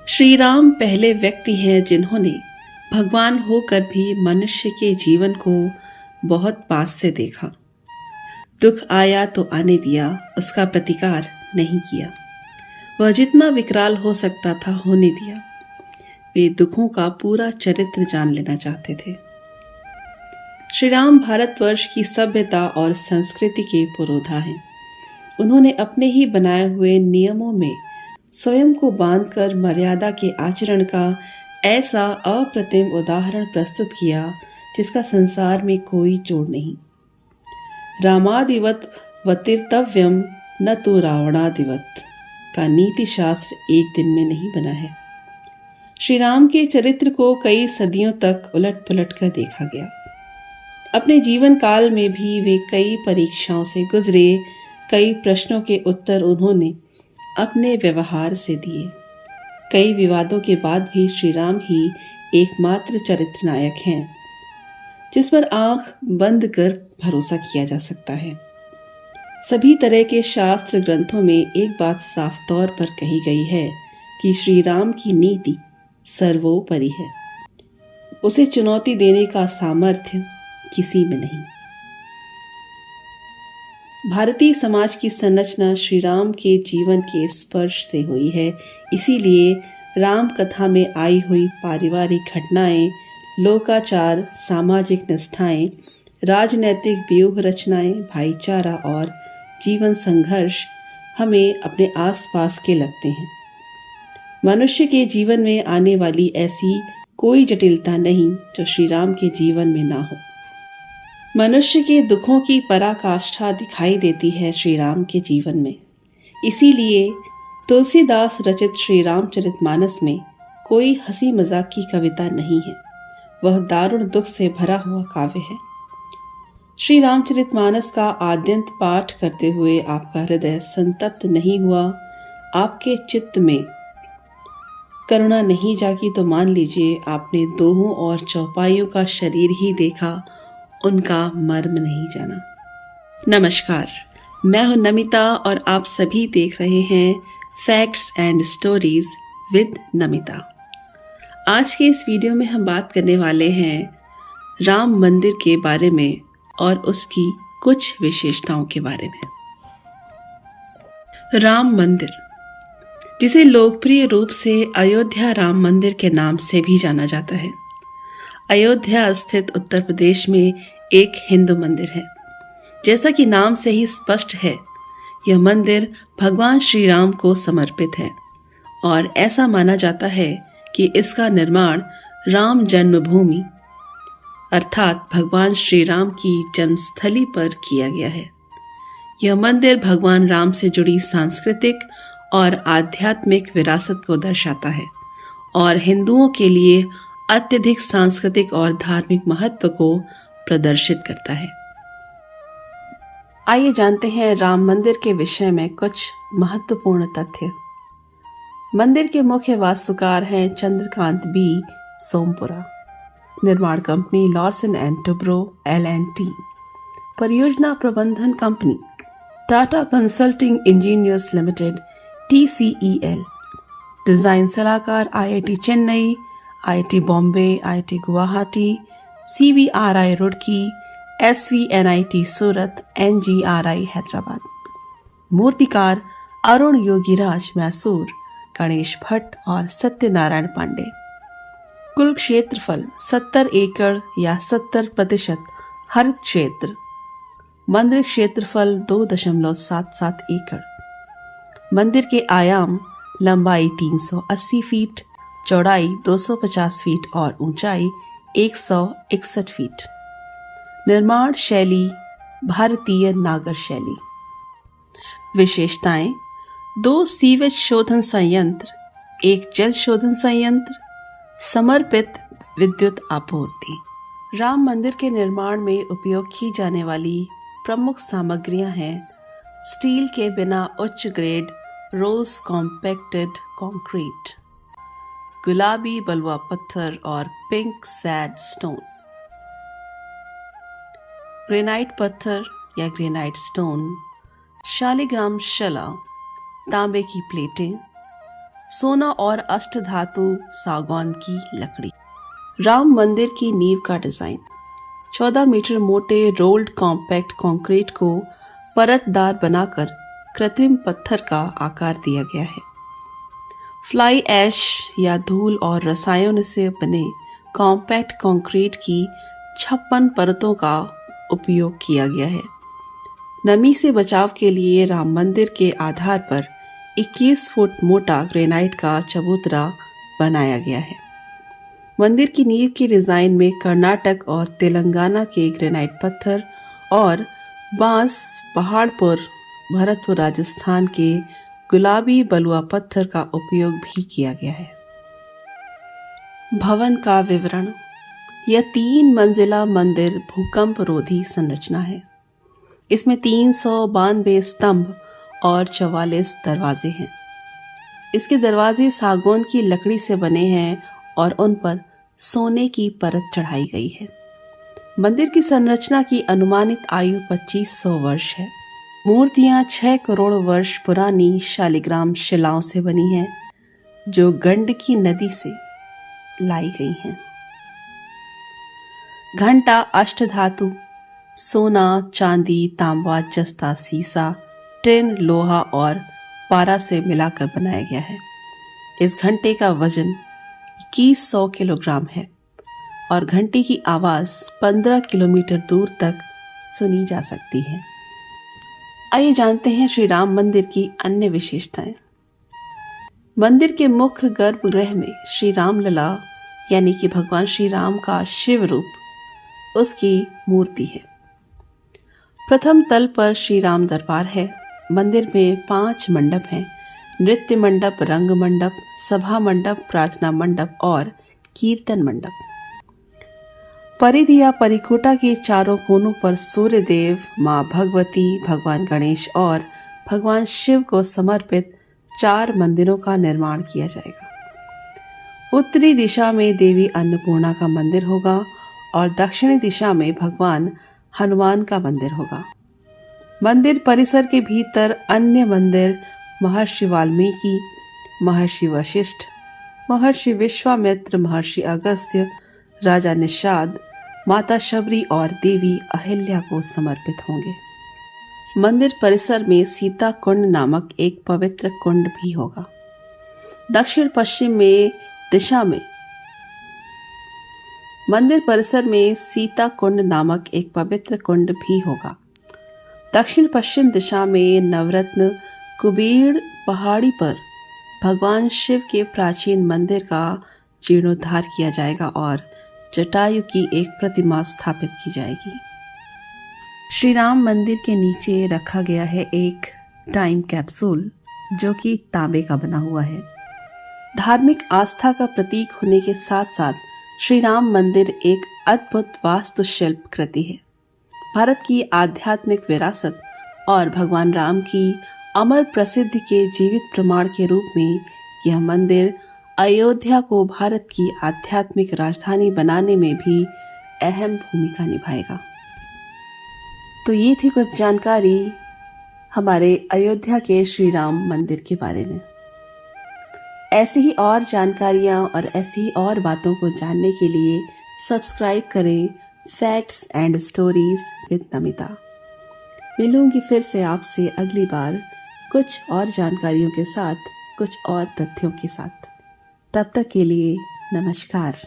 श्री राम पहले व्यक्ति हैं जिन्होंने भगवान होकर भी मनुष्य के जीवन को बहुत पास से देखा। दुख आया तो आने दिया, उसका प्रतिकार नहीं किया। वह जितना विकराल हो सकता था होने दिया। वे दुखों का पूरा चरित्र जान लेना चाहते थे। श्री राम भारतवर्ष की सभ्यता और संस्कृति के पुरोधा हैं। उन्होंने अपने ही बनाए हुए नियमों में स्वयं को बांधकर मर्यादा के आचरण का ऐसा अप्रतिम उदाहरण प्रस्तुत किया जिसका संसार में कोई जोड़ नहीं। रामादिवत वतिर्तव्यम न तो रावणादिवत का नीति शास्त्र एक दिन में नहीं बना है। श्री राम के चरित्र को कई सदियों तक उलट पुलट कर देखा गया। अपने जीवन काल में भी वे कई परीक्षाओं से गुजरे। कई प्रश्नों के उत्तर उन्होंने अपने व्यवहार से दिए। कई विवादों के बाद भी श्री राम ही एकमात्र चरित्र नायक हैं जिस पर आंख बंद कर भरोसा किया जा सकता है। सभी तरह के शास्त्र ग्रंथों में एक बात साफ तौर पर कही गई है कि श्री राम की नीति सर्वोपरि है। उसे चुनौती देने का सामर्थ्य किसी में नहीं। भारतीय समाज की संरचना श्री राम के जीवन के स्पर्श से हुई है। इसीलिए राम कथा में आई हुई पारिवारिक घटनाएं, लोकाचार, सामाजिक निष्ठाएं, राजनैतिक व्यूह रचनाएं, भाईचारा और जीवन संघर्ष हमें अपने आसपास के लगते हैं। मनुष्य के जीवन में आने वाली ऐसी कोई जटिलता नहीं जो श्री राम के जीवन में ना हो। मनुष्य के दुखों की पराकाष्ठा दिखाई देती है श्री राम के जीवन में। इसीलिए तुलसीदास रचित श्री रामचरितमानस में कोई हंसी मजाक की कविता नहीं है। वह दारुण दुख से भरा हुआ काव्य है। श्री रामचरितमानस का आद्यंत पाठ करते हुए आपका हृदय संतप्त नहीं हुआ, आपके चित्त में करुणा नहीं जागी तो मान लीजिए आपने दोहों और चौपाइयों का शरीर ही देखा, उनका मर्म नहीं जाना। नमस्कार, मैं हूं नमिता और आप सभी देख रहे हैं facts and stories with Namita. आज के इस वीडियो में हम बात करने वाले हैं राम मंदिर के बारे में और उसकी कुछ विशेषताओं के बारे में। राम मंदिर, जिसे लोकप्रिय रूप से अयोध्या राम मंदिर के नाम से भी जाना जाता है, अयोध्या स्थित उत्तर प्रदेश में एक हिंदू मंदिर है। जैसा कि नाम से ही स्पष्ट है, यह मंदिर भगवान श्री राम को समर्पित है और ऐसा माना जाता है कि इसका निर्माण राम जन्मभूमि अर्थात भगवान श्री राम की जन्मस्थली पर किया गया है। यह मंदिर भगवान राम से जुड़ी सांस्कृतिक और आध्यात्मिक विरासत को दर्शाता है और हिंदुओं के लिए अत्यधिक सांस्कृतिक और धार्मिक महत्व को प्रदर्शित करता है। आइए जानते हैं राम मंदिर के विषय में कुछ महत्वपूर्ण तथ्य। मंदिर के मुख्य वास्तुकार हैं चंद्रकांत बी सोमपुरा। निर्माण company Larsen and Toubro LNT। परियोजना प्रबंधन company Tata consulting engineers limited TCEL। Design सलाहकार IIT Chennai, IIT Bombay, IIT Guwahati, CBRI Roorkee, SVNIT सूरत, NGRI हैदराबाद। मूर्तिकार अरुण योगीराज मैसूर, गणेश भट्ट और सत्यनारायण पांडे। कुल क्षेत्रफल 70 एकड़ या 70% हरित क्षेत्र। मंदिर क्षेत्रफल 2.77 एकड़। मंदिर के आयाम लंबाई 380 फीट, चौड़ाई 250 फीट और ऊंचाई 161 फीट। निर्माण शैली भारतीय नागर शैली। विशेषताएं: 2 सीवेज शोधन संयंत्र, 1 जल शोधन संयंत्र, समर्पित विद्युत आपूर्ति। राम मंदिर के निर्माण में उपयोग की जाने वाली प्रमुख सामग्रियां हैं स्टील के बिना उच्च ग्रेड रोल्स कॉम्पैक्टेड कंक्रीट, गुलाबी बलुआ पत्थर और पिंक सैड स्टोन, ग्रेनाइट पत्थर या ग्रेनाइट स्टोन, शालिग्राम शला, तांबे की प्लेटें, सोना और अष्टधातु सागौन की लकड़ी। राम मंदिर की नींव का डिजाइन 14 मीटर मोटे रोल्ड कॉम्पैक्ट कंक्रीट को परतदार बनाकर कृत्रिम पत्थर का आकार दिया गया है। फ्लाई ऐश या धूल और रसायन से बने कॉम्पैक्ट कंक्रीट की 56 परतों का उपयोग किया गया है। नमी से बचाव के लिए राम मंदिर के आधार पर 21 फुट मोटा ग्रेनाइट का चबूतरा बनाया गया है। मंदिर की नींव की डिजाइन में कर्नाटक और तेलंगाना के ग्रेनाइट पत्थर और बांस, पहाड़पुर, भरतपुर राजस्थान के गुलाबी बलुआ पत्थर का उपयोग भी किया गया है। भवन का विवरण। यह 3 मंजिला मंदिर भूकंप रोधी संरचना है। इसमें 392 स्तंभ और 44 दरवाजे हैं। इसके दरवाजे सागौन की लकड़ी से बने हैं और उन पर सोने की परत चढ़ाई गई है। मंदिर की संरचना की अनुमानित आयु 2500 वर्ष है। मूर्तियां 6 करोड़ वर्ष पुरानी शालिग्राम शिलाओं से बनी हैं, जो गंडकी नदी से लाई गई हैं। घंटा अष्टधातु सोना, चांदी, तांबा, जस्ता, सीसा, टिन, लोहा और पारा से मिलाकर बनाया गया है। इस घंटे का वजन 2100 किलोग्राम है और घंटी की आवाज 15 किलोमीटर दूर तक सुनी जा सकती है। आइए जानते हैं श्री राम मंदिर की अन्य विशेषताएं। मंदिर के मुख्य गर्भगृह में श्री राम लला यानी कि भगवान श्री राम का शिव रूप उसकी मूर्ति है। प्रथम तल पर श्री राम दरबार है। मंदिर में 5 मंडप हैं: नृत्य मंडप, रंग मंडप, सभा मंडप, प्रार्थना मंडप और कीर्तन मंडप। परिधि या परिकुटा के चारों कोनों पर सूर्य देव, मां भगवती, भगवान गणेश और भगवान शिव को समर्पित 4 मंदिरों का निर्माण किया जाएगा। उत्तरी दिशा में देवी अन्नपूर्णा का मंदिर होगा और दक्षिणी दिशा में भगवान हनुमान का मंदिर होगा। मंदिर परिसर के भीतर अन्य मंदिर महर्षि वाल्मीकि, महर्षि वशिष्ठ, महर्षि विश्वामित्र, महर्षि अगस्त्य, राजा निषाद, माता शबरी और देवी अहिल्या को समर्पित होंगे। मंदिर परिसर में सीता कुंड नामक एक पवित्र कुंड भी होगा। दक्षिण पश्चिम में दिशा में मंदिर परिसर में सीता कुंड नामक एक पवित्र कुंड भी होगा। दक्षिण पश्चिम दिशा में नवरत्न कुबेर पहाड़ी पर भगवान शिव के प्राचीन मंदिर का जीर्णोद्धार किया जाएगा और जटायु की एक प्रतिमा स्थापित की जाएगी। श्री राम मंदिर के नीचे रखा गया है एक टाइम कैप्सूल जो कि तांबे का बना हुआ है। धार्मिक आस्था का प्रतीक होने के साथ साथ श्री राम मंदिर एक अद्भुत वास्तुशिल्प कृति है। भारत की आध्यात्मिक विरासत और भगवान राम की अमर प्रसिद्धि के जीवित प्रमाण के रूप में यह मंदिर अयोध्या को भारत की आध्यात्मिक राजधानी बनाने में भी अहम भूमिका निभाएगा। तो ये थी कुछ जानकारी हमारे अयोध्या के श्री राम मंदिर के बारे में। ऐसी ही और जानकारियां और ऐसी ही और बातों को जानने के लिए सब्सक्राइब करें facts and stories with Namita. मिलूंगी फिर से आपसे अगली बार कुछ और जानकारियों के साथ, कुछ और तथ्यों के साथ। तब तक के लिए नमस्कार।